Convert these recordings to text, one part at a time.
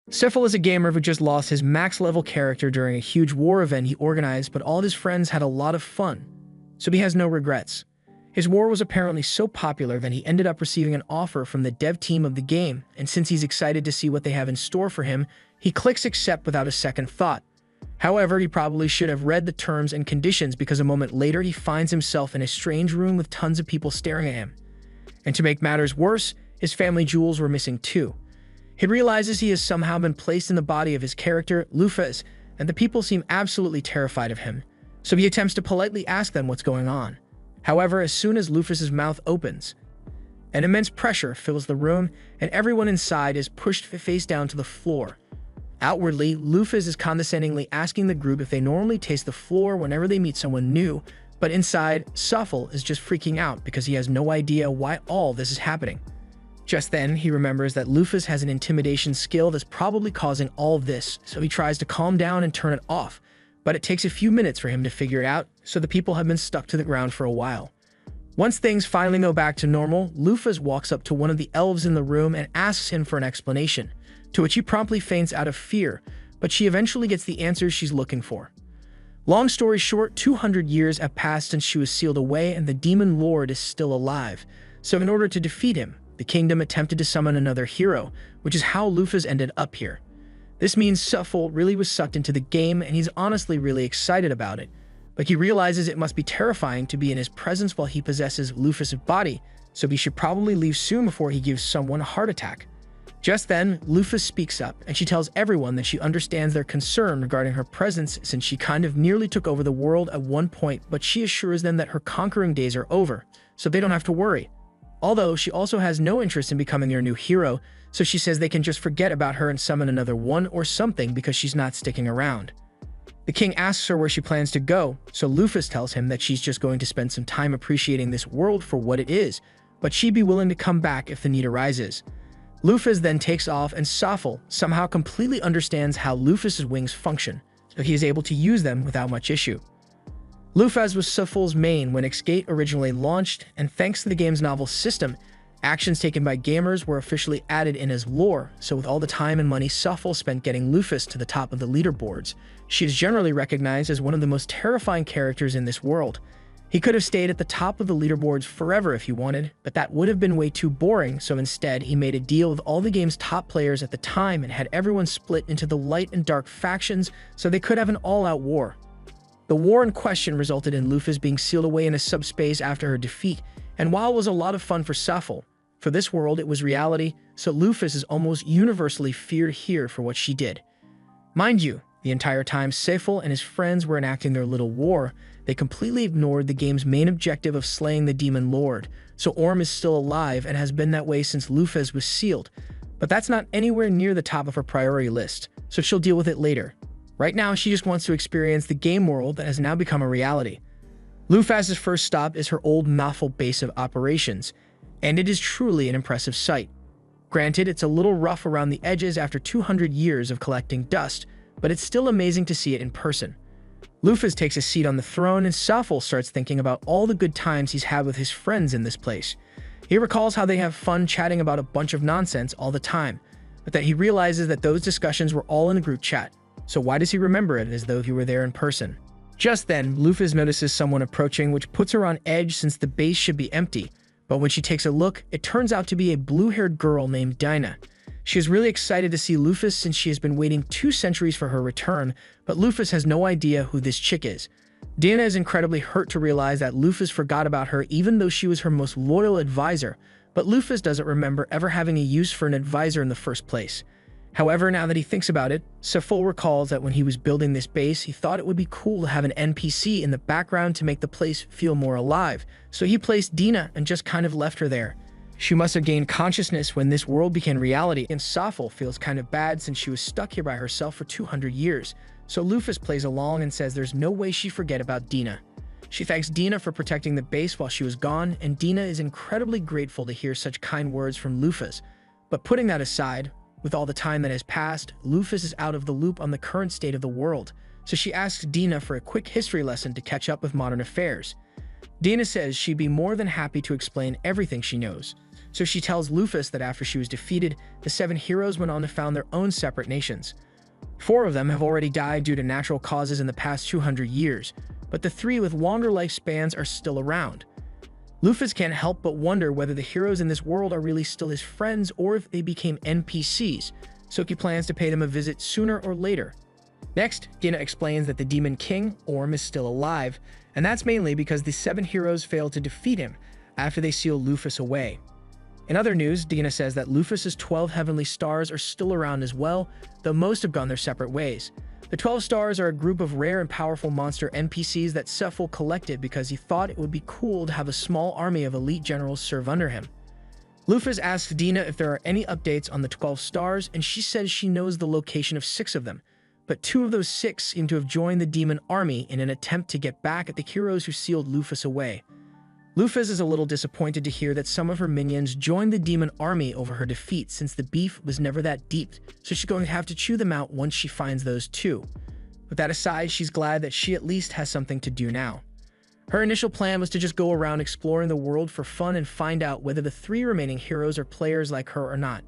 Sifil is a gamer who just lost his max-level character during a huge war event he organized, but all of his friends had a lot of fun, so he has no regrets. His war was apparently so popular that he ended up receiving an offer from the dev team of the game, and since he's excited to see what they have in store for him, he clicks accept without a second thought. However, he probably should have read the terms and conditions because a moment later he finds himself in a strange room with tons of people staring at him. And to make matters worse, his family jewels were missing too. He realizes he has somehow been placed in the body of his character, Lufez, and the people seem absolutely terrified of him, so he attempts to politely ask them what's going on. However, as soon as Lufez's mouth opens, an immense pressure fills the room, and everyone inside is pushed face down to the floor. Outwardly, Lufez is condescendingly asking the group if they normally taste the floor whenever they meet someone new, but inside, Sifil is just freaking out because he has no idea why all this is happening. Just then, he remembers that Lufez has an intimidation skill that's probably causing all of this, so he tries to calm down and turn it off, but it takes a few minutes for him to figure it out, so the people have been stuck to the ground for a while. Once things finally go back to normal, Lufez walks up to one of the elves in the room and asks him for an explanation, to which he promptly faints out of fear, but she eventually gets the answers she's looking for. Long story short, 200 years have passed since she was sealed away and the demon lord is still alive, so in order to defeat him, the kingdom attempted to summon another hero, which is how Lufez ended up here. This means Sifil really was sucked into the game and he's honestly really excited about it, but he realizes it must be terrifying to be in his presence while he possesses Lufez's body, so he should probably leave soon before he gives someone a heart attack. Just then, Lufez speaks up and she tells everyone that she understands their concern regarding her presence since she kind of nearly took over the world at one point, but she assures them that her conquering days are over, so they don't have to worry. Although she also has no interest in becoming their new hero, so she says they can just forget about her and summon another one or something because she's not sticking around. The king asks her where she plans to go, so Lufez tells him that she's just going to spend some time appreciating this world for what it is, but she'd be willing to come back if the need arises. Lufez then takes off and Sifil somehow completely understands how Lufez's wings function, so he is able to use them without much issue. Lufez was Sifil's main when Xgate originally launched, and thanks to the game's novel system, actions taken by gamers were officially added in as lore, so with all the time and money Sifil spent getting Lufez to the top of the leaderboards, she is generally recognized as one of the most terrifying characters in this world. He could have stayed at the top of the leaderboards forever if he wanted, but that would have been way too boring, so instead he made a deal with all the game's top players at the time and had everyone split into the light and dark factions so they could have an all-out war. The war in question resulted in Lufez being sealed away in a subspace after her defeat, and while it was a lot of fun for Sifil, for this world it was reality, so Lufez is almost universally feared here for what she did. Mind you, the entire time Sifil and his friends were enacting their little war, they completely ignored the game's main objective of slaying the demon lord, so Orm is still alive and has been that way since Lufez was sealed, but that's not anywhere near the top of her priority list, so she'll deal with it later. Right now, she just wants to experience the game world that has now become a reality. Lufez's first stop is her old Naffle base of operations, and it is truly an impressive sight. Granted, it's a little rough around the edges after 200 years of collecting dust, but it's still amazing to see it in person. Lufez takes a seat on the throne and Sifil starts thinking about all the good times he's had with his friends in this place. He recalls how they have fun chatting about a bunch of nonsense all the time, but that he realizes that those discussions were all in a group chat. So why does he remember it as though he were there in person? Just then, Lufez notices someone approaching, which puts her on edge since the base should be empty, but when she takes a look, it turns out to be a blue-haired girl named Dinah. She is really excited to see Lufez since she has been waiting 2 centuries for her return, but Lufez has no idea who this chick is. Dinah is incredibly hurt to realize that Lufez forgot about her even though she was her most loyal advisor, but Lufez doesn't remember ever having a use for an advisor in the first place. However, now that he thinks about it, Sifil recalls that when he was building this base, he thought it would be cool to have an NPC in the background to make the place feel more alive, so he placed Dinah and just kind of left her there. She must have gained consciousness when this world became reality, and Sifil feels kind of bad since she was stuck here by herself for 200 years, so Lufez plays along and says there's no way she'd forget about Dinah. She thanks Dinah for protecting the base while she was gone, and Dinah is incredibly grateful to hear such kind words from Lufez. But putting that aside, with all the time that has passed, Lufez is out of the loop on the current state of the world, so she asks Dinah for a quick history lesson to catch up with modern affairs. Dinah says she'd be more than happy to explain everything she knows, So she tells Lufus that after she was defeated, the 7 heroes went on to found their own separate nations. 4 of them have already died due to natural causes in the past 200 years, but the 3 with longer lifespans are still around. Lufus can't help but wonder whether the heroes in this world are really still his friends or if they became NPCs, so he plans to pay them a visit sooner or later. Next, Dina explains that the Demon King, Orm, is still alive, and that's mainly because the 7 heroes failed to defeat him after they sealed Lufus away. In other news, Dina says that Lufus's 12 heavenly stars are still around as well, though most have gone their separate ways. The 12 stars are a group of rare and powerful monster NPCs that Sephiel collected because he thought it would be cool to have a small army of elite generals serve under him. Lufus asks Dina if there are any updates on the 12 stars, and she says she knows the location of 6 of them, but 2 of those 6 seem to have joined the demon army in an attempt to get back at the heroes who sealed Lufus away. Lufus is a little disappointed to hear that some of her minions joined the demon army over her defeat, since the beef was never that deep, so she's going to have to chew them out once she finds those 2. With that aside, she's glad that she at least has something to do now. Her initial plan was to just go around exploring the world for fun and find out whether the 3 remaining heroes are players like her or not.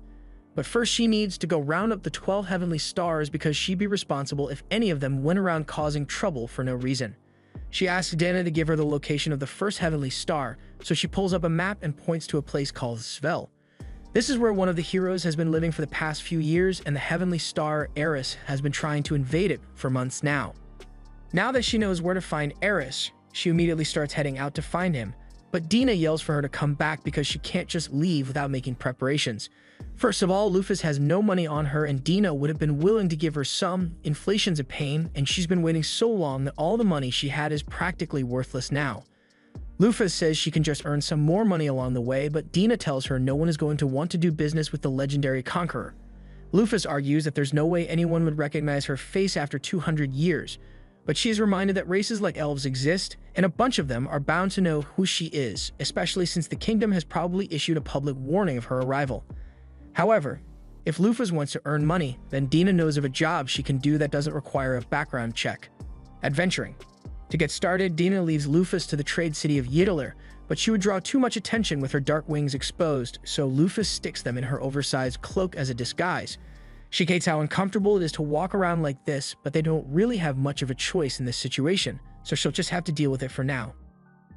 But first she needs to go round up the 12 heavenly stars because she'd be responsible if any of them went around causing trouble for no reason. She asks Dina to give her the location of the first heavenly star, so she pulls up a map and points to a place called Svel. This is where one of the heroes has been living for the past few years, and the heavenly star, Eris, has been trying to invade it for months now. Now that she knows where to find Eris, she immediately starts heading out to find him, but Dina yells for her to come back because she can't just leave without making preparations. First of all, Lufus has no money on her, and Dina would have been willing to give her some. Inflation's a pain, and she's been waiting so long that all the money she had is practically worthless now. Lufus says she can just earn some more money along the way, but Dina tells her no one is going to want to do business with the legendary conqueror. Lufus argues that there's no way anyone would recognize her face after 200 years, but she is reminded that races like elves exist, and a bunch of them are bound to know who she is, especially since the kingdom has probably issued a public warning of her arrival. However, if Lufus wants to earn money, then Dina knows of a job she can do that doesn't require a background check: adventuring. To get started, Dina leaves Lufus to the trade city of Ydalir, but she would draw too much attention with her dark wings exposed, so Lufus sticks them in her oversized cloak as a disguise. She hates how uncomfortable it is to walk around like this, but they don't really have much of a choice in this situation, so she'll just have to deal with it for now.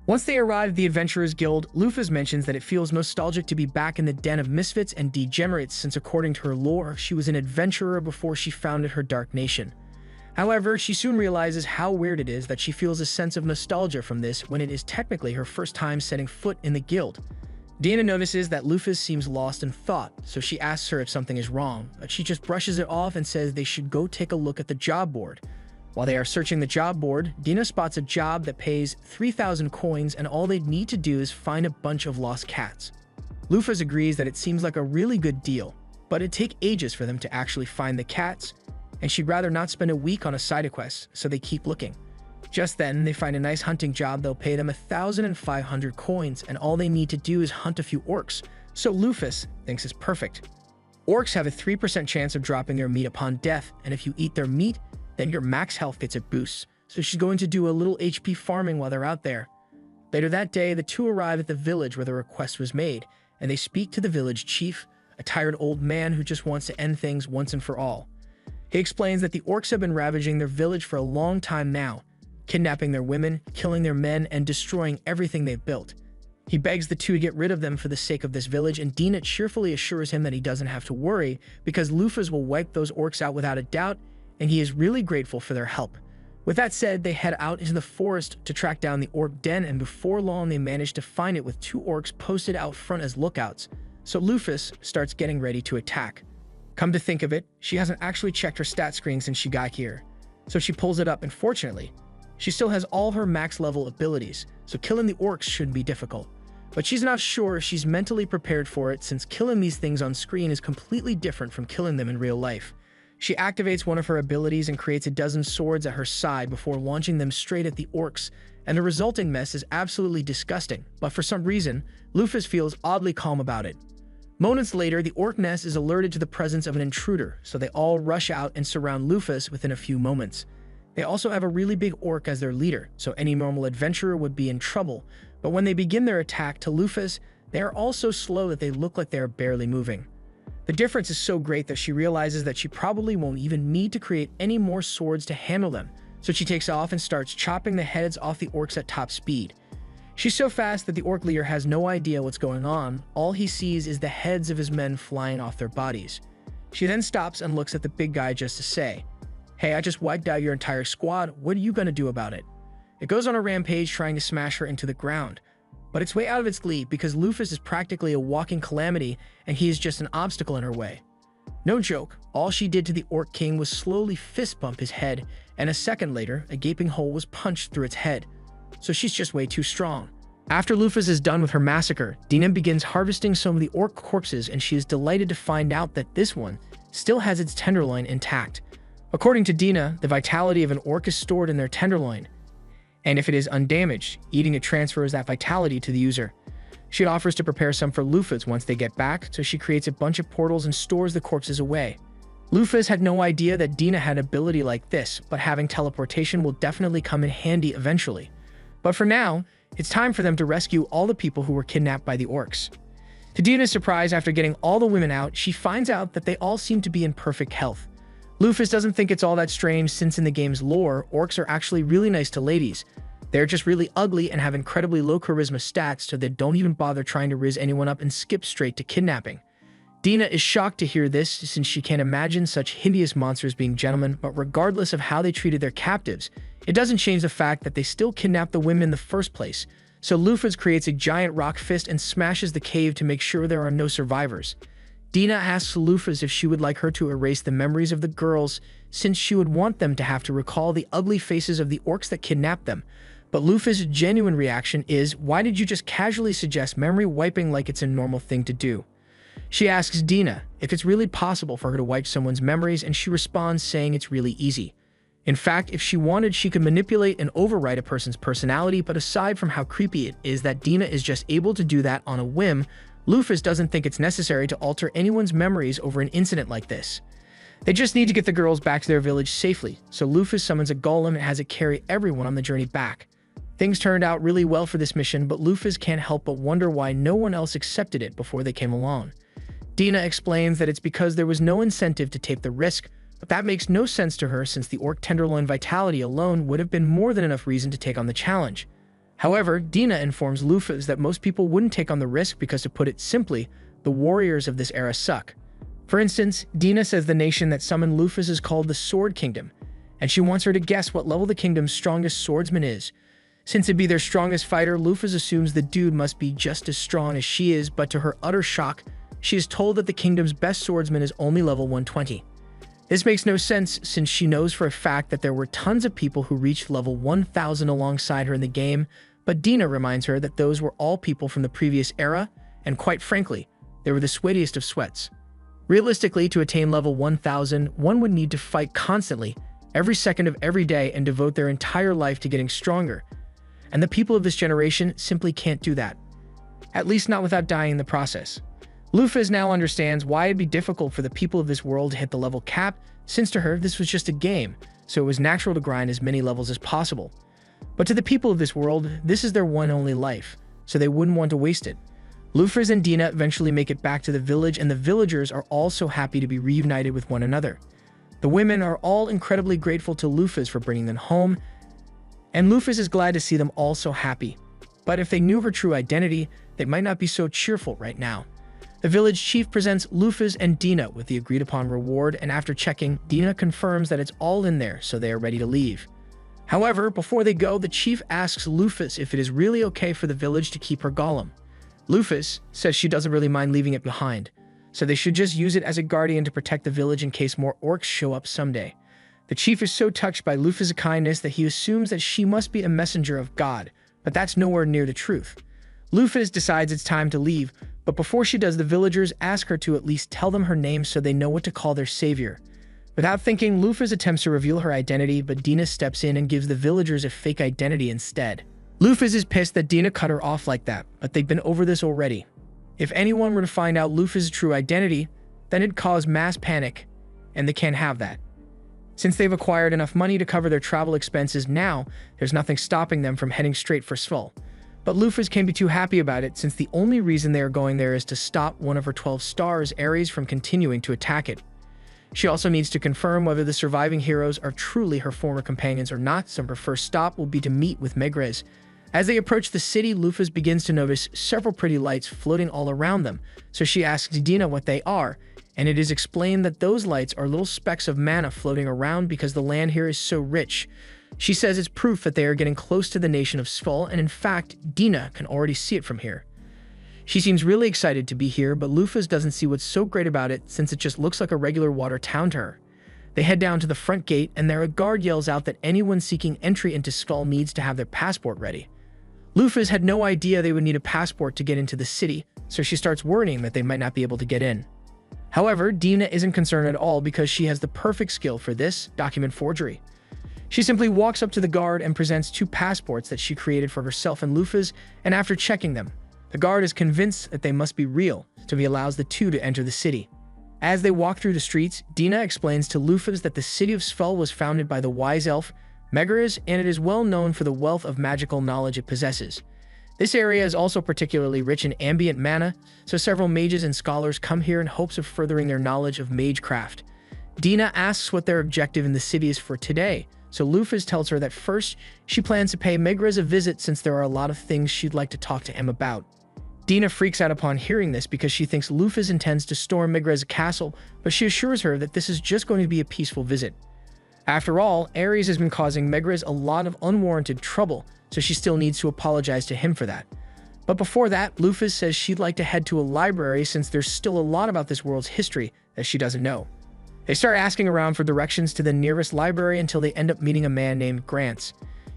Once they arrive at the Adventurers Guild, Lufus mentions that it feels nostalgic to be back in the den of misfits and degenerates since, according to her lore, she was an adventurer before she founded her dark nation. However, she soon realizes how weird it is that she feels a sense of nostalgia from this when it is technically her first time setting foot in the guild. Dina notices that Lufus seems lost in thought, so she asks her if something is wrong, but she just brushes it off and says they should go take a look at the job board. While they are searching the job board, Dina spots a job that pays 3,000 coins, and all they need to do is find a bunch of lost cats. Lufus agrees that it seems like a really good deal, but it'd take ages for them to actually find the cats, and she'd rather not spend a week on a side quest, so they keep looking. Just then, they find a nice hunting job that'll pay them 1,500 coins, and all they need to do is hunt a few orcs, so Lufus thinks it's perfect. Orcs have a 3% chance of dropping their meat upon death, and if you eat their meat, then your max health gets a boost, so she's going to do a little HP farming while they're out there. Later that day, the 2 arrive at the village where the request was made, and they speak to the village chief, a tired old man who just wants to end things once and for all. He explains that the orcs have been ravaging their village for a long time now, kidnapping their women, killing their men, and destroying everything they've built. He begs the 2 to get rid of them for the sake of this village, and Dina cheerfully assures him that he doesn't have to worry because Lufus will wipe those orcs out without a doubt, and he is really grateful for their help. With that said, they head out into the forest to track down the orc den, and before long they manage to find it with 2 orcs posted out front as lookouts, so Lufus starts getting ready to attack. Come to think of it, she hasn't actually checked her stat screen since she got here, so she pulls it up, and fortunately, she still has all her max level abilities, so killing the orcs shouldn't be difficult. But she's not sure if she's mentally prepared for it, since killing these things on screen is completely different from killing them in real life. She activates one of her abilities and creates a dozen swords at her side before launching them straight at the orcs, and the resulting mess is absolutely disgusting, but for some reason, Lufus feels oddly calm about it. Moments later, the orc nest is alerted to the presence of an intruder, so they all rush out and surround Lufus within a few moments. They also have a really big orc as their leader, so any normal adventurer would be in trouble, but when they begin their attack to Lufus, They are all so slow that they look like they are barely moving. The difference is so great that she realizes that she probably won't even need to create any more swords to handle them, so she takes off and starts chopping the heads off the orcs at top speed. She's so fast that the orc leader has no idea what's going on. All he sees is the heads of his men flying off their bodies. She then stops and looks at the big guy just to say, "Hey, I just wiped out your entire squad. What are you going to do about it?" It goes on a rampage trying to smash her into the ground. But it's way out of its league because Lufus is practically a walking calamity and he is just an obstacle in her way. No joke, all she did to the Orc King was slowly fist bump his head, and a second later, a gaping hole was punched through its head. So she's just way too strong. After Lufus is done with her massacre, Dina begins harvesting some of the orc corpses, and she is delighted to find out that this one still has its tenderloin intact. According to Dina, the vitality of an orc is stored in their tenderloin, and if it is undamaged, eating it transfers that vitality to the user. She offers to prepare some for Lufus once they get back, so she creates a bunch of portals and stores the corpses away. Lufus had no idea that Dina had an ability like this, but having teleportation will definitely come in handy eventually. But for now, it's time for them to rescue all the people who were kidnapped by the orcs. To Dina's surprise, after getting all the women out, she finds out that they all seem to be in perfect health. Lufus doesn't think it's all that strange since in the game's lore, orcs are actually really nice to ladies. They're just really ugly and have incredibly low charisma stats, so they don't even bother trying to riz anyone up and skip straight to kidnapping. Dina is shocked to hear this since she can't imagine such hideous monsters being gentlemen, but regardless of how they treated their captives, it doesn't change the fact that they still kidnapped the women in the first place. So Lufus creates a giant rock fist and smashes the cave to make sure there are no survivors. Dina asks Lufus if she would like her to erase the memories of the girls, since she would want them to have to recall the ugly faces of the orcs that kidnapped them. But Lufus' genuine reaction is, "Why did you just casually suggest memory wiping like it's a normal thing to do?" She asks Dina if it's really possible for her to wipe someone's memories, and she responds saying it's really easy. In fact, if she wanted, she could manipulate and overwrite a person's personality, but aside from how creepy it is that Dina is just able to do that on a whim, Lufus doesn't think it's necessary to alter anyone's memories over an incident like this. They just need to get the girls back to their village safely, so Lufus summons a golem and has it carry everyone on the journey back. Things turned out really well for this mission, but Lufus can't help but wonder why no one else accepted it before they came along. Dina explains that it's because there was no incentive to take the risk, but that makes no sense to her since the orc tenderloin vitality alone would have been more than enough reason to take on the challenge. However, Dina informs Lufus that most people wouldn't take on the risk because, to put it simply, the warriors of this era suck. For instance, Dina says the nation that summoned Lufus is called the Sword Kingdom, and she wants her to guess what level the kingdom's strongest swordsman is. Since it'd be their strongest fighter, Lufus assumes the dude must be just as strong as she is, but to her utter shock, she is told that the kingdom's best swordsman is only level 120. This makes no sense since she knows for a fact that there were tons of people who reached level 1000 alongside her in the game, but Dina reminds her that those were all people from the previous era, and quite frankly, they were the sweatiest of sweats. Realistically, to attain level 1000, one would need to fight constantly, every second of every day, and devote their entire life to getting stronger. And the people of this generation simply can't do that. At least not without dying in the process. Lufus now understands why it'd be difficult for the people of this world to hit the level cap, since to her this was just a game, so it was natural to grind as many levels as possible. But to the people of this world, this is their one and only life, so they wouldn't want to waste it. Lufus and Dina eventually make it back to the village, and the villagers are all so happy to be reunited with one another. The women are all incredibly grateful to Lufus for bringing them home, and Lufus is glad to see them all so happy. But if they knew her true identity, they might not be so cheerful right now. The village chief presents Lufus and Dina with the agreed-upon reward, and after checking, Dina confirms that it's all in there, so they are ready to leave. However, before they go, the chief asks Lufus if it is really okay for the village to keep her golem. Lufus says she doesn't really mind leaving it behind, so they should just use it as a guardian to protect the village in case more orcs show up someday. The chief is so touched by Lufus' kindness that he assumes that she must be a messenger of God, but that's nowhere near the truth. Lufus decides it's time to leave, but before she does, the villagers ask her to at least tell them her name so they know what to call their savior. Without thinking, Lufus attempts to reveal her identity, but Dina steps in and gives the villagers a fake identity instead. Lufus is pissed that Dina cut her off like that, but they've been over this already. If anyone were to find out Lufus' true identity, then it'd cause mass panic, and they can't have that. Since they've acquired enough money to cover their travel expenses now, there's nothing stopping them from heading straight for Svol. But Lufus can't be too happy about it since the only reason they are going there is to stop one of her 12 stars, Ares, from continuing to attack it. She also needs to confirm whether the surviving heroes are truly her former companions or not, so her first stop will be to meet with Megrez. As they approach the city, Lufus begins to notice several pretty lights floating all around them, so she asks Dina what they are, and it is explained that those lights are little specks of mana floating around because the land here is so rich. She says it's proof that they are getting close to the nation of Svull, and in fact, Dina can already see it from here. She seems really excited to be here, but Lufus doesn't see what's so great about it since it just looks like a regular water town to her. They head down to the front gate, and there a guard yells out that anyone seeking entry into Svull needs to have their passport ready. Lufus had no idea they would need a passport to get into the city, so she starts worrying that they might not be able to get in. However, Dina isn't concerned at all because she has the perfect skill for this: document forgery. She simply walks up to the guard and presents 2 passports that she created for herself and Lufus, and after checking them, the guard is convinced that they must be real, so he allows the 2 to enter the city. As they walk through the streets, Dina explains to Lufus that the city of Svull was founded by the wise elf Megrez, and it is well known for the wealth of magical knowledge it possesses. This area is also particularly rich in ambient mana, so several mages and scholars come here in hopes of furthering their knowledge of magecraft. Dina asks what their objective in the city is for today, so Lufus tells her that first, she plans to pay Megrez a visit since there are a lot of things she'd like to talk to him about. Dina freaks out upon hearing this because she thinks Lufus intends to storm Megrez's castle, but she assures her that this is just going to be a peaceful visit. After all, Ares has been causing Megrez a lot of unwarranted trouble, so she still needs to apologize to him for that. But before that, Lufus says she'd like to head to a library since there's still a lot about this world's history that she doesn't know. They start asking around for directions to the nearest library until they end up meeting a man named Grants.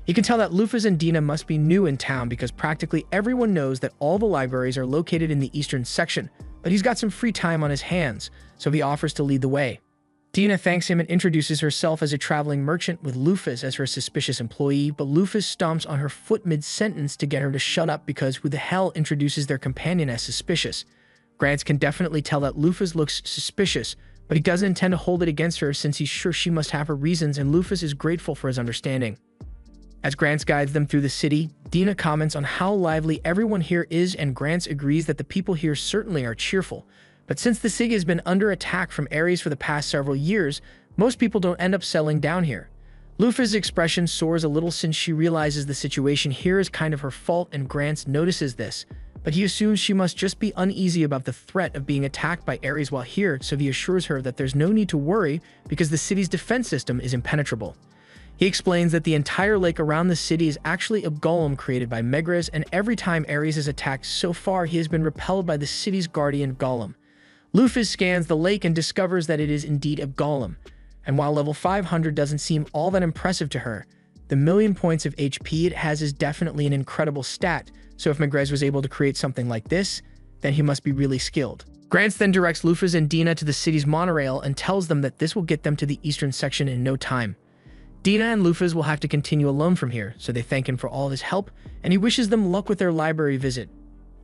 You can tell that Lufus and Dina must be new in town because practically everyone knows that all the libraries are located in the eastern section, but he's got some free time on his hands, so he offers to lead the way. Dina thanks him and introduces herself as a traveling merchant with Lufus as her suspicious employee, but Lufus stomps on her foot mid-sentence to get her to shut up because who the hell introduces their companion as suspicious? Grants can definitely tell that Lufus looks suspicious, but he doesn't intend to hold it against her since he's sure she must have her reasons, and Lufus is grateful for his understanding. As Grants guides them through the city, Dina comments on how lively everyone here is, and Grants agrees that the people here certainly are cheerful. But since the city has been under attack from Ares for the past several years, most people don't end up settling down here. Lufus' expression soars a little since she realizes the situation here is kind of her fault, and Grants notices this, but he assumes she must just be uneasy about the threat of being attacked by Ares while here, so he assures her that there's no need to worry because the city's defense system is impenetrable. He explains that the entire lake around the city is actually a golem created by Megrez, and every time Ares has attacked so far, he has been repelled by the city's guardian golem. Lufus scans the lake and discovers that it is indeed a golem, and while level 500 doesn't seem all that impressive to her, the million points of HP it has is definitely an incredible stat, so if Megrez was able to create something like this, then he must be really skilled. Grants then directs Lufus and Dina to the city's monorail and tells them that this will get them to the eastern section in no time. Dina and Lufus will have to continue alone from here, so they thank him for all of his help, and he wishes them luck with their library visit.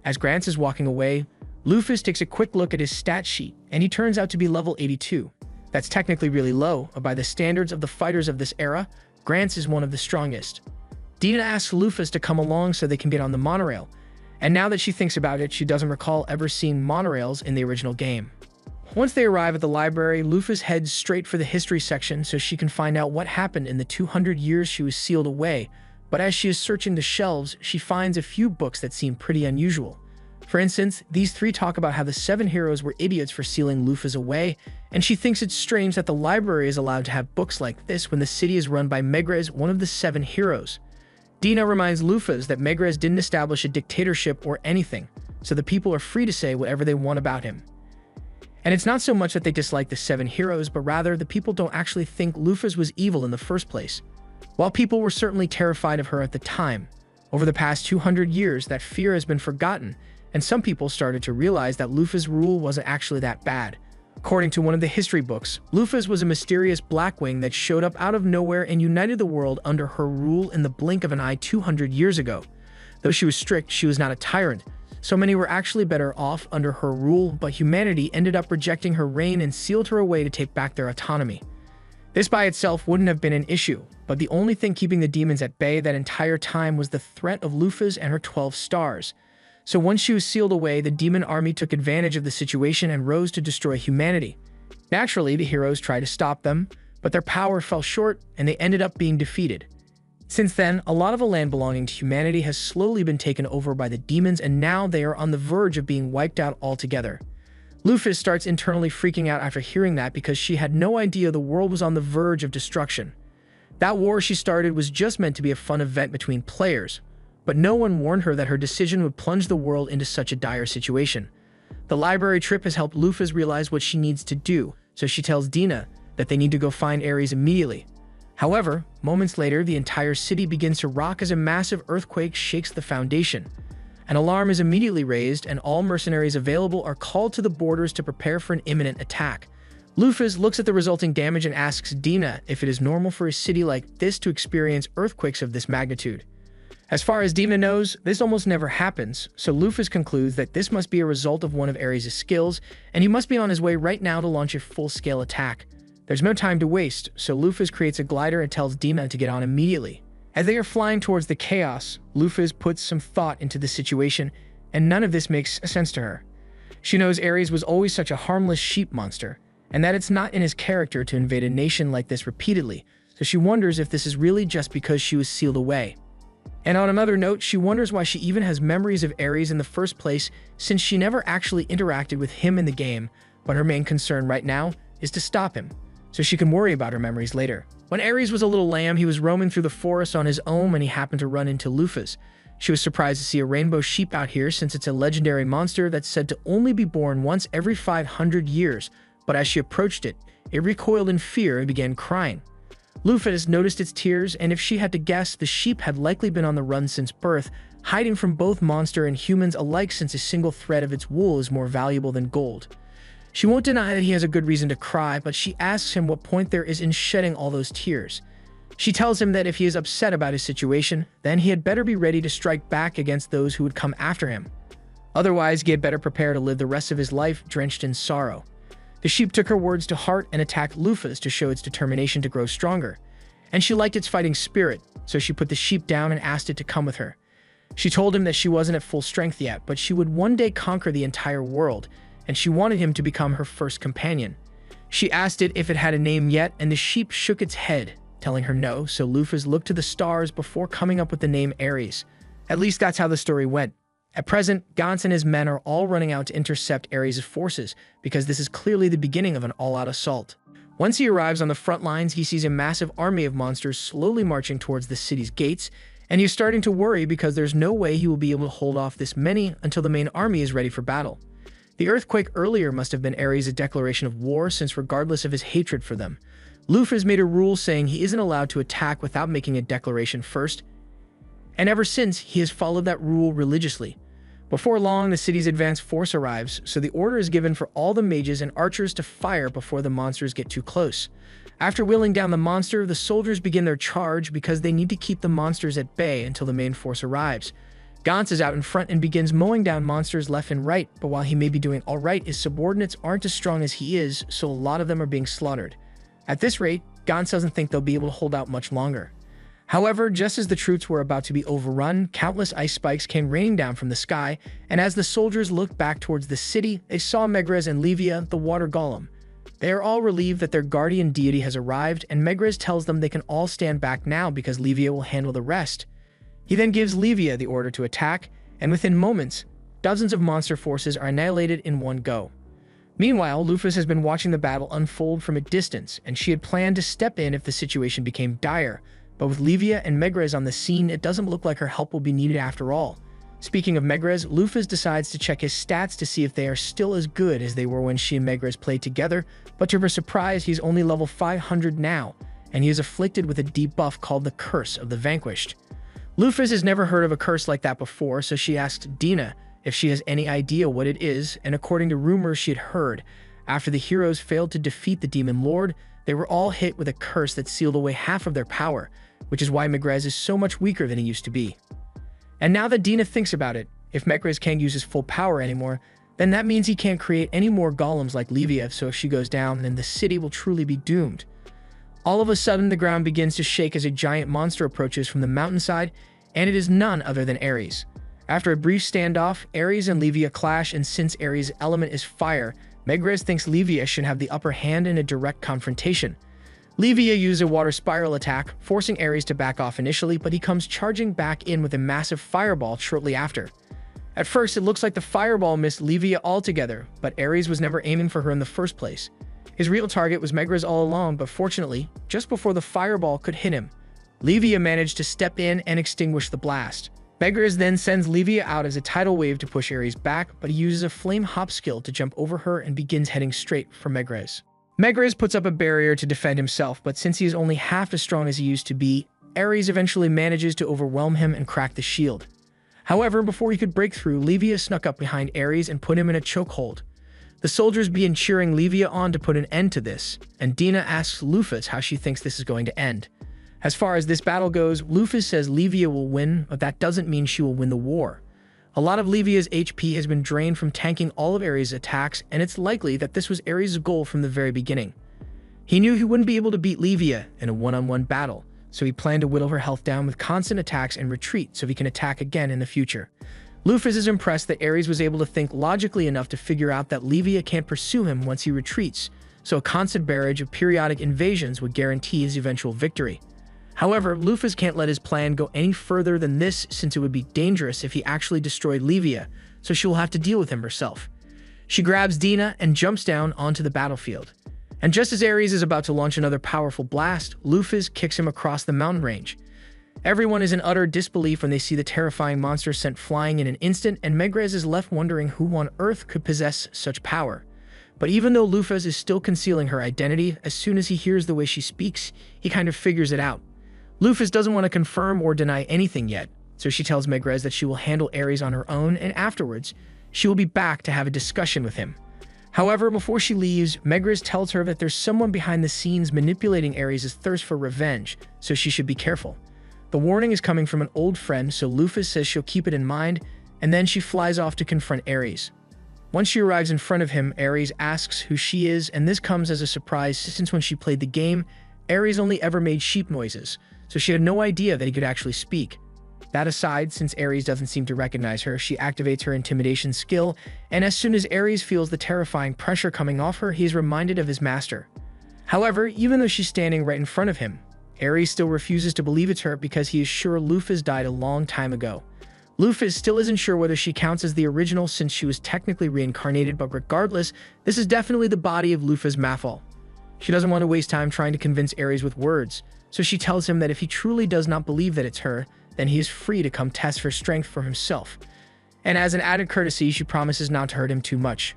As Grants is walking away, Lufus takes a quick look at his stat sheet, and he turns out to be level 82. That's technically really low, but by the standards of the fighters of this era, Grants is one of the strongest. Dina asks Lufus to come along so they can get on the monorail, and now that she thinks about it, she doesn't recall ever seeing monorails in the original game. Once they arrive at the library, Lufus heads straight for the history section so she can find out what happened in the 200 years she was sealed away, but as she is searching the shelves, she finds a few books that seem pretty unusual. For instance, these 3 talk about how the 7 heroes were idiots for sealing Lufus away, and she thinks it's strange that the library is allowed to have books like this when the city is run by Megrez, one of the 7 heroes. Dina reminds Lufus that Megrez didn't establish a dictatorship or anything, so the people are free to say whatever they want about him. And it's not so much that they dislike the 7 heroes, but rather the people don't actually think Lufus was evil in the first place. While people were certainly terrified of her at the time, over the past 200 years that fear has been forgotten, and some people started to realize that Lufus' rule wasn't actually that bad. According to one of the history books, Lufus was a mysterious Blackwing that showed up out of nowhere and united the world under her rule in the blink of an eye 200 years ago. Though she was strict, she was not a tyrant. So many were actually better off under her rule, but humanity ended up rejecting her reign and sealed her away to take back their autonomy. This by itself wouldn't have been an issue, but the only thing keeping the demons at bay that entire time was the threat of Luphas and her 12 stars. So once she was sealed away, the demon army took advantage of the situation and rose to destroy humanity. Naturally, the heroes tried to stop them, but their power fell short and they ended up being defeated. Since then, a lot of the land belonging to humanity has slowly been taken over by the demons, and now they are on the verge of being wiped out altogether. Luphas starts internally freaking out after hearing that because she had no idea the world was on the verge of destruction. That war she started was just meant to be a fun event between players, but no one warned her that her decision would plunge the world into such a dire situation. The library trip has helped Luphas realize what she needs to do, so she tells Dina that they need to go find Ares immediately. However, moments later, the entire city begins to rock as a massive earthquake shakes the foundation. An alarm is immediately raised, and all mercenaries available are called to the borders to prepare for an imminent attack. Luphas looks at the resulting damage and asks Dina if it is normal for a city like this to experience earthquakes of this magnitude. As far as Dina knows, this almost never happens, so Luphas concludes that this must be a result of one of Ares' skills, and he must be on his way right now to launch a full-scale attack. There's no time to waste, so Luphas creates a glider and tells Dina to get on immediately. As they are flying towards the chaos, Luphas puts some thought into the situation, and none of this makes sense to her. She knows Ares was always such a harmless sheep monster, and that it's not in his character to invade a nation like this repeatedly, so she wonders if this is really just because she was sealed away. And on another note, she wonders why she even has memories of Ares in the first place, since she never actually interacted with him in the game, but her main concern right now is to stop him, so she can worry about her memories later. When Ares was a little lamb, he was roaming through the forest on his own when he happened to run into Luphas. She was surprised to see a rainbow sheep out here since it's a legendary monster that's said to only be born once every 500 years, but as she approached it, it recoiled in fear and began crying. Luphas noticed its tears, and if she had to guess, the sheep had likely been on the run since birth, hiding from both monster and humans alike since a single thread of its wool is more valuable than gold. She won't deny that he has a good reason to cry, but she asks him what point there is in shedding all those tears. She tells him that if he is upset about his situation, then he had better be ready to strike back against those who would come after him. Otherwise, he had better prepare to live the rest of his life drenched in sorrow. The sheep took her words to heart and attacked Luphas to show its determination to grow stronger. And she liked its fighting spirit, so she put the sheep down and asked it to come with her. She told him that she wasn't at full strength yet, but she would one day conquer the entire world, and she wanted him to become her first companion. She asked it if it had a name yet, and the sheep shook its head, telling her no, so Luphas looked to the stars before coming up with the name Ares. At least that's how the story went. At present, Gans and his men are all running out to intercept Ares' forces, because this is clearly the beginning of an all-out assault. Once he arrives on the front lines, he sees a massive army of monsters slowly marching towards the city's gates, and he's starting to worry because there's no way he will be able to hold off this many until the main army is ready for battle. The earthquake earlier must have been Ares' declaration of war, since regardless of his hatred for them, Luphas made a rule saying he isn't allowed to attack without making a declaration first, and ever since, he has followed that rule religiously. Before long, the city's advanced force arrives, so the order is given for all the mages and archers to fire before the monsters get too close. After wheeling down the monster, the soldiers begin their charge because they need to keep the monsters at bay until the main force arrives. Gans is out in front and begins mowing down monsters left and right, but while he may be doing alright, his subordinates aren't as strong as he is, so a lot of them are being slaughtered. At this rate, Gans doesn't think they'll be able to hold out much longer. However, just as the troops were about to be overrun, countless ice spikes came raining down from the sky, and as the soldiers looked back towards the city, they saw Megrez and Livia, the water golem. They are all relieved that their guardian deity has arrived, and Megrez tells them they can all stand back now because Livia will handle the rest. He then gives Livia the order to attack, and within moments, dozens of monster forces are annihilated in one go. Meanwhile, Luphas has been watching the battle unfold from a distance, and she had planned to step in if the situation became dire, but with Livia and Megrez on the scene, it doesn't look like her help will be needed after all. Speaking of Megrez, Luphas decides to check his stats to see if they are still as good as they were when she and Megrez played together, but to her surprise, he's only level 500 now, and he is afflicted with a debuff called the Curse of the Vanquished. Luphas has never heard of a curse like that before, so she asks Dina if she has any idea what it is, and according to rumors she had heard, after the heroes failed to defeat the Demon Lord, they were all hit with a curse that sealed away half of their power, which is why Megrez is so much weaker than he used to be. And now that Dina thinks about it, if Megrez can't use his full power anymore, then that means he can't create any more golems like Livia, so if she goes down, then the city will truly be doomed. All of a sudden, the ground begins to shake as a giant monster approaches from the mountainside, and it is none other than Ares. After a brief standoff, Ares and Livia clash, and since Ares' element is fire, Megrez thinks Livia should have the upper hand in a direct confrontation. Livia uses a water spiral attack, forcing Ares to back off initially, but he comes charging back in with a massive fireball shortly after. At first, it looks like the fireball missed Livia altogether, but Ares was never aiming for her in the first place. His real target was Megrez all along, but fortunately, just before the fireball could hit him, Livia managed to step in and extinguish the blast. Megrez then sends Livia out as a tidal wave to push Ares back, but he uses a flame hop skill to jump over her and begins heading straight for Megrez. Megrez puts up a barrier to defend himself, but since he is only half as strong as he used to be, Ares eventually manages to overwhelm him and crack the shield. However, before he could break through, Livia snuck up behind Ares and put him in a chokehold. The soldiers begin cheering Livia on to put an end to this, and Dina asks Lufus how she thinks this is going to end. As far as this battle goes, Lufus says Livia will win, but that doesn't mean she will win the war. A lot of Livia's HP has been drained from tanking all of Ares' attacks, and it's likely that this was Ares' goal from the very beginning. He knew he wouldn't be able to beat Livia in a one-on-one battle, so he planned to whittle her health down with constant attacks and retreat so he can attack again in the future. Lufus is impressed that Ares was able to think logically enough to figure out that Livia can't pursue him once he retreats, so a constant barrage of periodic invasions would guarantee his eventual victory. However, Lufus can't let his plan go any further than this since it would be dangerous if he actually destroyed Livia, so she will have to deal with him herself. She grabs Dina and jumps down onto the battlefield. And just as Ares is about to launch another powerful blast, Lufus kicks him across the mountain range. Everyone is in utter disbelief when they see the terrifying monster sent flying in an instant, and Megrez is left wondering who on earth could possess such power. But even though Lufus is still concealing her identity, as soon as he hears the way she speaks, he kind of figures it out. Lufus doesn't want to confirm or deny anything yet, so she tells Megrez that she will handle Ares on her own, and afterwards, she will be back to have a discussion with him. However, before she leaves, Megrez tells her that there's someone behind the scenes manipulating Ares' thirst for revenge, so she should be careful. The warning is coming from an old friend, so Lufus says she'll keep it in mind, and then she flies off to confront Ares. Once she arrives in front of him, Ares asks who she is, and this comes as a surprise since when she played the game, Ares only ever made sheep noises, so she had no idea that he could actually speak. That aside, since Ares doesn't seem to recognize her, she activates her intimidation skill, and as soon as Ares feels the terrifying pressure coming off her, he is reminded of his master. However, even though she's standing right in front of him, Ares still refuses to believe it's her because he is sure Lufus died a long time ago. Lufus still isn't sure whether she counts as the original since she was technically reincarnated, but regardless, this is definitely the body of Lufus Mathal. She doesn't want to waste time trying to convince Ares with words, so she tells him that if he truly does not believe that it's her, then he is free to come test her strength for himself. And as an added courtesy, she promises not to hurt him too much.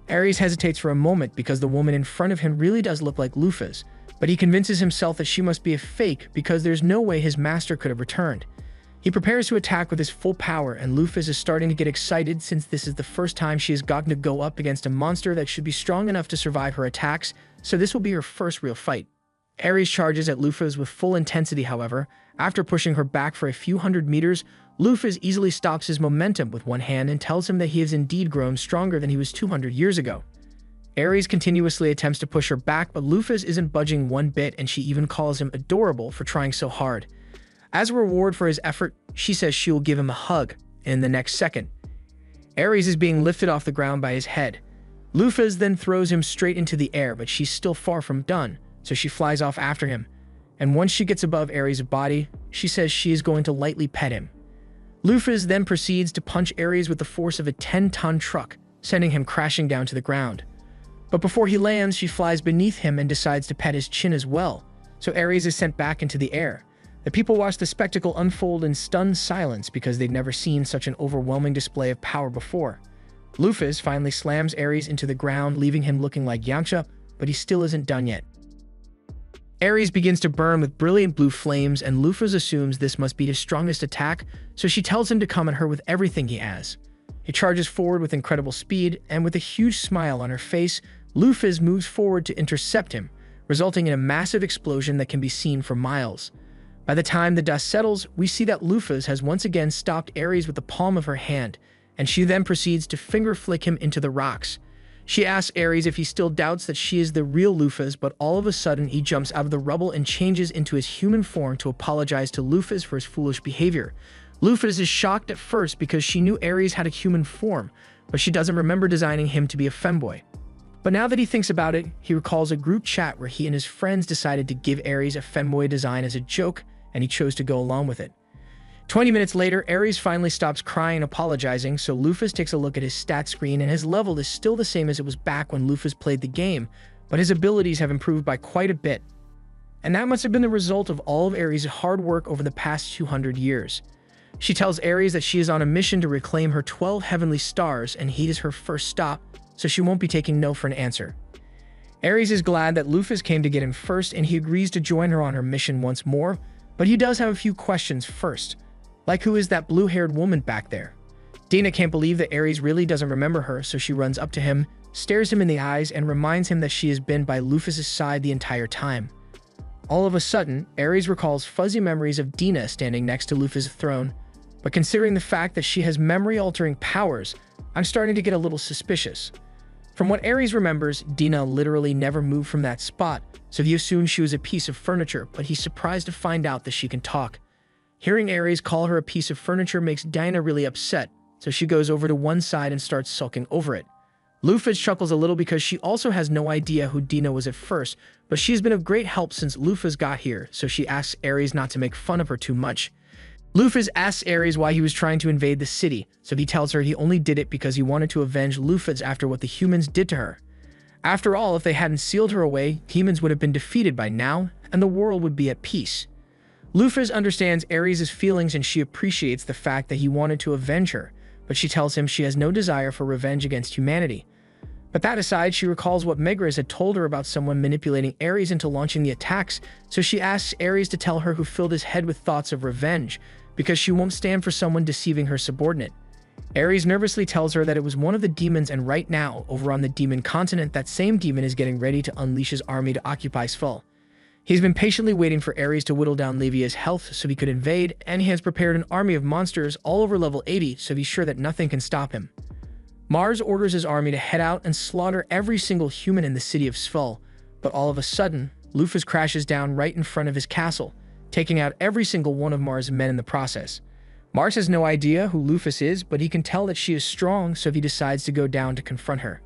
Ares hesitates for a moment because the woman in front of him really does look like Lufus, but he convinces himself that she must be a fake because there's no way his master could have returned. He prepares to attack with his full power, and Lufus is starting to get excited since this is the first time she has gotten to go up against a monster that should be strong enough to survive her attacks, so this will be her first real fight. Ares charges at Lufus with full intensity, however. After pushing her back for a few hundred meters, Lufus easily stops his momentum with one hand and tells him that he has indeed grown stronger than he was 200 years ago. Ares continuously attempts to push her back, but Lufus isn't budging one bit, and she even calls him adorable for trying so hard. As a reward for his effort, she says she will give him a hug in the next second. Ares is being lifted off the ground by his head. Lufus then throws him straight into the air, but she's still far from done, so she flies off after him. And once she gets above Ares' body, she says she is going to lightly pet him. Lufus then proceeds to punch Ares with the force of a 10-ton truck, sending him crashing down to the ground. But before he lands, she flies beneath him and decides to pet his chin as well, so Ares is sent back into the air. The people watch the spectacle unfold in stunned silence because they'd never seen such an overwhelming display of power before. Lufus finally slams Ares into the ground, leaving him looking like Yamcha, but he still isn't done yet. Ares begins to burn with brilliant blue flames, and Lufus assumes this must be his strongest attack, so she tells him to come at her with everything he has. He charges forward with incredible speed, and with a huge smile on her face, Lufus moves forward to intercept him, resulting in a massive explosion that can be seen for miles. By the time the dust settles, we see that Lufus has once again stopped Ares with the palm of her hand, and she then proceeds to finger flick him into the rocks. She asks Ares if he still doubts that she is the real Lufus, but all of a sudden he jumps out of the rubble and changes into his human form to apologize to Lufus for his foolish behavior. Lufus is shocked at first because she knew Ares had a human form, but she doesn't remember designing him to be a femboy. But now that he thinks about it, he recalls a group chat where he and his friends decided to give Ares a femboy design as a joke, and he chose to go along with it. 20 minutes later, Ares finally stops crying and apologizing, so Lufus takes a look at his stat screen and his level is still the same as it was back when Lufus played the game, but his abilities have improved by quite a bit. And that must have been the result of all of Ares' hard work over the past 200 years. She tells Ares that she is on a mission to reclaim her 12 heavenly stars and he is her first stop, so she won't be taking no for an answer. Ares is glad that Lufus came to get him first and he agrees to join her on her mission once more, but he does have a few questions first. Like, who is that blue-haired woman back there? Dina can't believe that Ares really doesn't remember her, so she runs up to him, stares him in the eyes, and reminds him that she has been by Lufus' side the entire time. All of a sudden, Ares recalls fuzzy memories of Dina standing next to Lufus' throne, but considering the fact that she has memory-altering powers, I'm starting to get a little suspicious. From what Ares remembers, Dina literally never moved from that spot, so he assumes she was a piece of furniture, but he's surprised to find out that she can talk. Hearing Ares call her a piece of furniture makes Dina really upset, so she goes over to one side and starts sulking over it. Lufus chuckles a little because she also has no idea who Dina was at first, but she's been of great help since Lufus got here, so she asks Ares not to make fun of her too much. Lufus asks Ares why he was trying to invade the city, so he tells her he only did it because he wanted to avenge Lufus after what the humans did to her. After all, if they hadn't sealed her away, humans would have been defeated by now, and the world would be at peace. Lufus understands Ares' feelings and she appreciates the fact that he wanted to avenge her, but she tells him she has no desire for revenge against humanity. But that aside, she recalls what Megaris had told her about someone manipulating Ares into launching the attacks, so she asks Ares to tell her who filled his head with thoughts of revenge, because she won't stand for someone deceiving her subordinate. Ares nervously tells her that it was one of the demons, and right now, over on the demon continent, that same demon is getting ready to unleash his army to occupy Svel. He's been patiently waiting for Ares to whittle down Levia's health so he could invade, and he has prepared an army of monsters all over level 80 so he's sure that nothing can stop him. Mars orders his army to head out and slaughter every single human in the city of Svel, but all of a sudden, Lufus crashes down right in front of his castle, taking out every single one of Mars' men in the process. Mars has no idea who Lufus is, but he can tell that she is strong, so he decides to go down to confront her.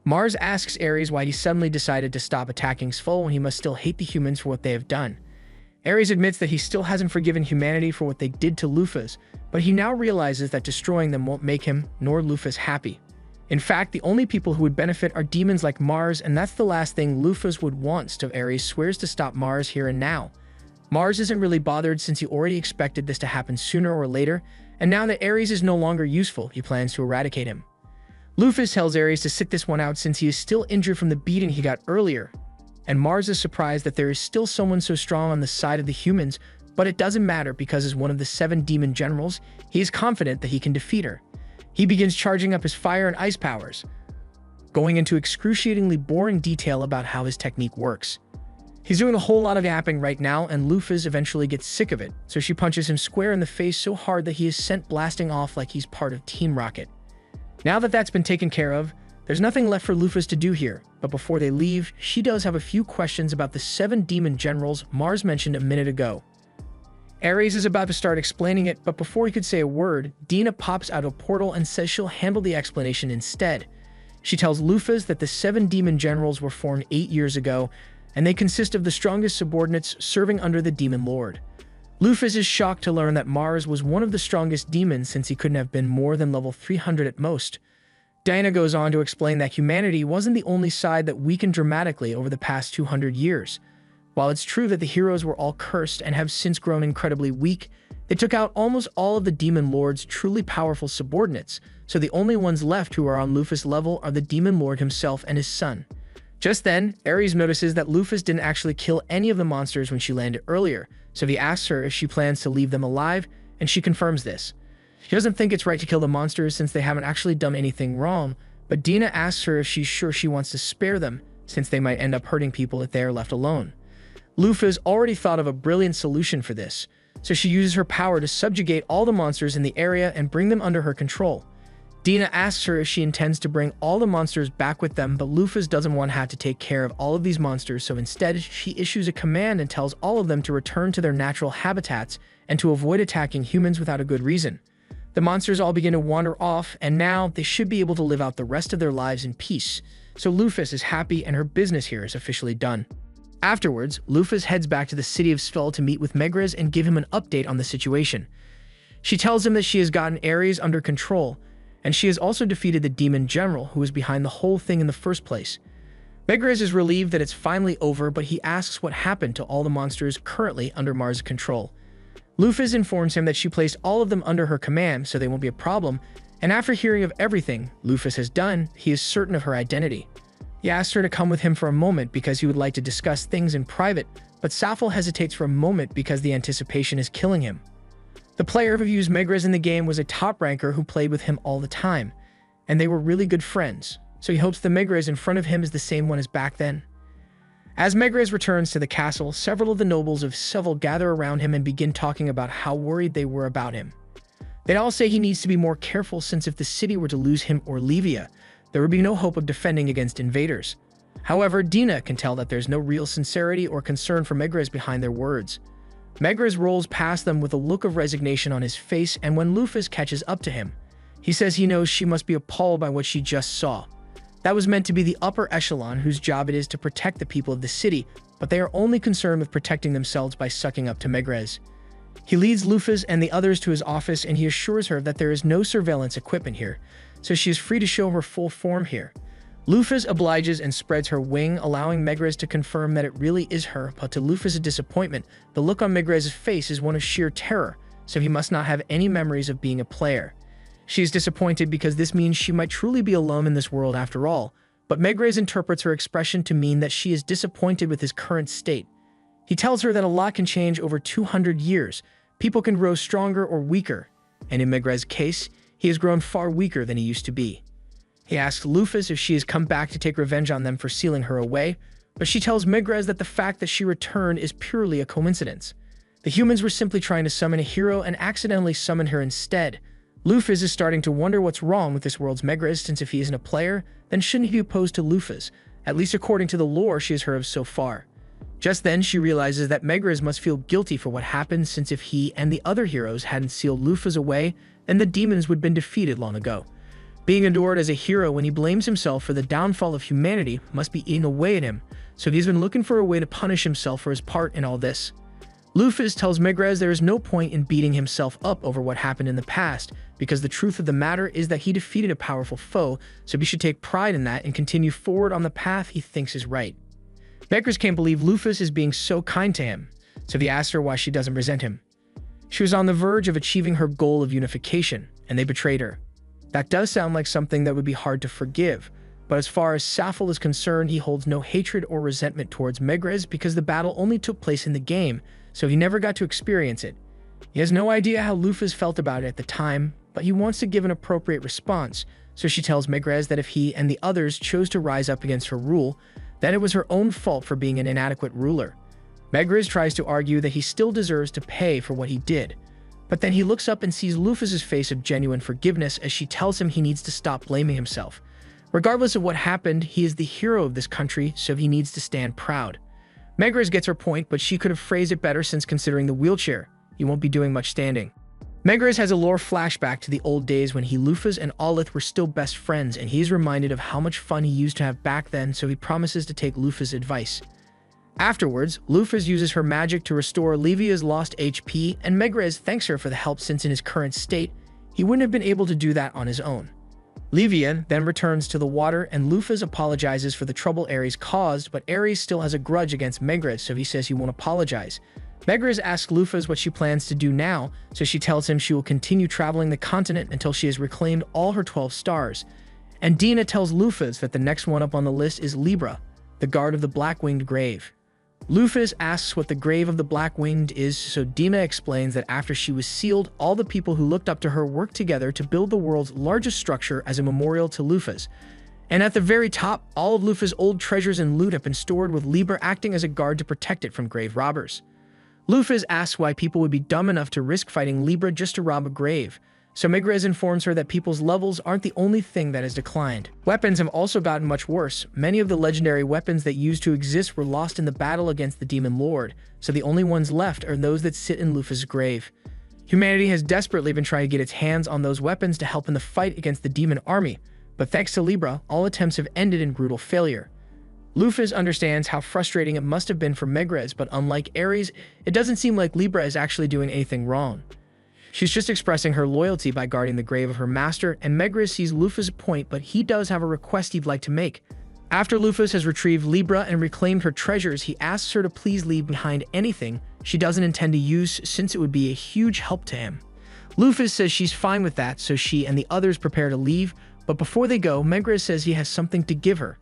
Mars asks Ares why he suddenly decided to stop attacking Svel when he must still hate the humans for what they have done. Ares admits that he still hasn't forgiven humanity for what they did to Lufus, but he now realizes that destroying them won't make him nor Lufus happy. In fact, the only people who would benefit are demons like Mars, and that's the last thing Lufus would want, so Ares swears to stop Mars here and now. Mars isn't really bothered since he already expected this to happen sooner or later, and now that Ares is no longer useful, he plans to eradicate him. Lufus tells Ares to sit this one out since he is still injured from the beating he got earlier, and Mars is surprised that there is still someone so strong on the side of the humans, but it doesn't matter because as one of the 7 demon generals, he is confident that he can defeat her. He begins charging up his fire and ice powers, going into excruciatingly boring detail about how his technique works. He's doing a whole lot of yapping right now, and Lufus eventually gets sick of it, so she punches him square in the face so hard that he is sent blasting off like he's part of Team Rocket. Now that that's been taken care of, there's nothing left for Lufus to do here, but before they leave, she does have a few questions about the 7 demon generals Mars mentioned a minute ago. Ares is about to start explaining it, but before he could say a word, Dina pops out a portal and says she'll handle the explanation instead. She tells Lufus that the 7 demon generals were formed 8 years ago, and they consist of the strongest subordinates serving under the demon lord. Lufus is shocked to learn that Mars was one of the strongest demons since he couldn't have been more than level 300 at most. Dina goes on to explain that humanity wasn't the only side that weakened dramatically over the past 200 years. While it's true that the heroes were all cursed and have since grown incredibly weak, they took out almost all of the demon lord's truly powerful subordinates, so the only ones left who are on Lufus' level are the demon lord himself and his son. Just then, Ares notices that Lufus didn't actually kill any of the monsters when she landed earlier, so he asks her if she plans to leave them alive, and she confirms this. She doesn't think it's right to kill the monsters since they haven't actually done anything wrong, but Dina asks her if she's sure she wants to spare them, since they might end up hurting people if they are left alone. Lufus already thought of a brilliant solution for this, so she uses her power to subjugate all the monsters in the area and bring them under her control. Dina asks her if she intends to bring all the monsters back with them, but Lufus doesn't want to have to take care of all of these monsters, so instead she issues a command and tells all of them to return to their natural habitats and to avoid attacking humans without a good reason. The monsters all begin to wander off, and now they should be able to live out the rest of their lives in peace. So Lufus is happy and her business here is officially done. Afterwards, Lufus heads back to the city of Svel to meet with Megrez and give him an update on the situation. She tells him that she has gotten Ares under control, and she has also defeated the demon general who was behind the whole thing in the first place. Megrez is relieved that it's finally over, but he asks what happened to all the monsters currently under Mars' control. Lufus informs him that she placed all of them under her command, so they won't be a problem, and after hearing of everything Lufus has done, he is certain of her identity. He asks her to come with him for a moment because he would like to discuss things in private, but Safel hesitates for a moment because the anticipation is killing him. The player who used Megrez in the game was a top ranker who played with him all the time, and they were really good friends, so he hopes the Megrez in front of him is the same one as back then. As Megrez returns to the castle, several of the nobles of Seville gather around him and begin talking about how worried they were about him. They all say he needs to be more careful since if the city were to lose him or Livia, there would be no hope of defending against invaders. However, Dina can tell that there's no real sincerity or concern for Megrez behind their words. Megrez rolls past them with a look of resignation on his face, and when Lufus catches up to him, he says he knows she must be appalled by what she just saw. That was meant to be the upper echelon whose job it is to protect the people of the city, but they are only concerned with protecting themselves by sucking up to Megrez. He leads Lufus and the others to his office and he assures her that there is no surveillance equipment here, so she is free to show her full form here. Lufus obliges and spreads her wing, allowing Megrez to confirm that it really is her, but to Lufus' disappointment, the look on Megrez's face is one of sheer terror, so he must not have any memories of being a player. She is disappointed because this means she might truly be alone in this world after all, but Megrez interprets her expression to mean that she is disappointed with his current state. He tells her that a lot can change over 200 years, people can grow stronger or weaker, and in Megrez's case, he has grown far weaker than he used to be. He asks Lufus if she has come back to take revenge on them for sealing her away, but she tells Megrez that the fact that she returned is purely a coincidence. The humans were simply trying to summon a hero and accidentally summoned her instead. Lufus is starting to wonder what's wrong with this world's Megrez, since if he isn't a player, then shouldn't he be opposed to Lufus, at least according to the lore she has heard of so far. Just then, she realizes that Megrez must feel guilty for what happened, since if he and the other heroes hadn't sealed Lufus away, then the demons would have been defeated long ago. Being adored as a hero when he blames himself for the downfall of humanity must be eating away at him, so he's been looking for a way to punish himself for his part in all this. Lufus tells Megrez there is no point in beating himself up over what happened in the past, because the truth of the matter is that he defeated a powerful foe, so he should take pride in that and continue forward on the path he thinks is right. Megrez can't believe Lufus is being so kind to him, so he asks her why she doesn't resent him. She was on the verge of achieving her goal of unification, and they betrayed her. That does sound like something that would be hard to forgive, but as far as Safel is concerned, he holds no hatred or resentment towards Megrez because the battle only took place in the game, so he never got to experience it. He has no idea how Lufus felt about it at the time, but he wants to give an appropriate response, so she tells Megrez that if he and the others chose to rise up against her rule, then it was her own fault for being an inadequate ruler. Megrez tries to argue that he still deserves to pay for what he did, but then he looks up and sees Lufus's face of genuine forgiveness as she tells him he needs to stop blaming himself. Regardless of what happened, he is the hero of this country, so he needs to stand proud. Megrez gets her point, but she could have phrased it better since considering the wheelchair, he won't be doing much standing. Megrez has a lore flashback to the old days when Lufus and Olith were still best friends, and he is reminded of how much fun he used to have back then, so he promises to take Lufus' advice. Afterwards, Lufus uses her magic to restore Livia's lost HP, and Megrez thanks her for the help since in his current state, he wouldn't have been able to do that on his own. Livia then returns to the water, and Lufus apologizes for the trouble Ares caused, but Ares still has a grudge against Megrez, so he says he won't apologize. Megrez asks Lufus what she plans to do now, so she tells him she will continue traveling the continent until she has reclaimed all her 12 stars. And Dina tells Lufus that the next one up on the list is Libra, the guard of the Black-Winged Grave. Lufus asks what the Grave of the Black-Winged is, so Dina explains that after she was sealed, all the people who looked up to her worked together to build the world's largest structure as a memorial to Lufus. And at the very top, all of Lufus' old treasures and loot have been stored, with Libra acting as a guard to protect it from grave robbers. Lufus asks why people would be dumb enough to risk fighting Libra just to rob a grave, So Megrez informs her that people's levels aren't the only thing that has declined. Weapons have also gotten much worse. Many of the legendary weapons that used to exist were lost in the battle against the Demon Lord, so the only ones left are those that sit in Lufa's grave. Humanity has desperately been trying to get its hands on those weapons to help in the fight against the demon army, but thanks to Libra, all attempts have ended in brutal failure. Lufa understands how frustrating it must have been for Megrez, but unlike Ares, it doesn't seem like Libra is actually doing anything wrong. She's just expressing her loyalty by guarding the grave of her master, and Megrez sees Lufa's point, but he does have a request he'd like to make. After Lufa has retrieved Libra and reclaimed her treasures, he asks her to please leave behind anything she doesn't intend to use, since it would be a huge help to him. Lufa says she's fine with that, so she and the others prepare to leave, but before they go, Megrez says he has something to give her.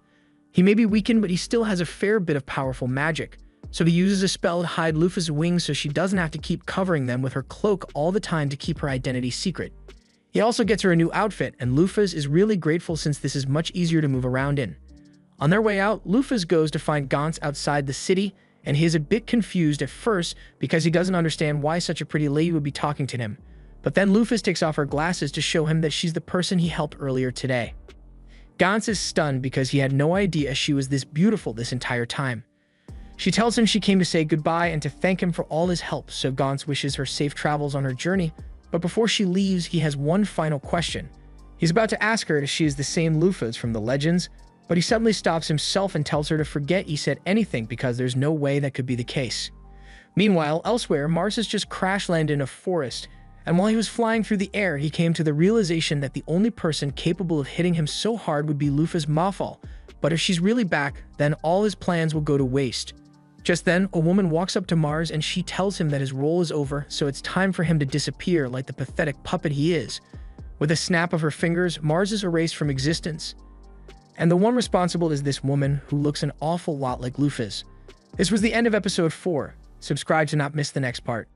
He may be weakened, but he still has a fair bit of powerful magic, so he uses a spell to hide Lufa's wings so she doesn't have to keep covering them with her cloak all the time to keep her identity secret. He also gets her a new outfit, and Lufa's is really grateful since this is much easier to move around in. On their way out, Lufa's goes to find Gaunt's outside the city, and he is a bit confused at first because he doesn't understand why such a pretty lady would be talking to him. But then Lufa takes off her glasses to show him that she's the person he helped earlier today. Gaunt is stunned because he had no idea she was this beautiful this entire time. She tells him she came to say goodbye and to thank him for all his help, so Gaunt wishes her safe travels on her journey, but before she leaves, he has one final question. He's about to ask her if she is the same Lufa from the legends, but he suddenly stops himself and tells her to forget he said anything because there's no way that could be the case. Meanwhile, elsewhere, Mars has just crash-landed in a forest, and while he was flying through the air, he came to the realization that the only person capable of hitting him so hard would be Lufa's Mafal, but if she's really back, then all his plans will go to waste. Just then, a woman walks up to Mars and she tells him that his role is over, so it's time for him to disappear like the pathetic puppet he is. With a snap of her fingers, Mars is erased from existence. And the one responsible is this woman who looks an awful lot like Lufa's. This was the end of episode 4. Subscribe to not miss the next part.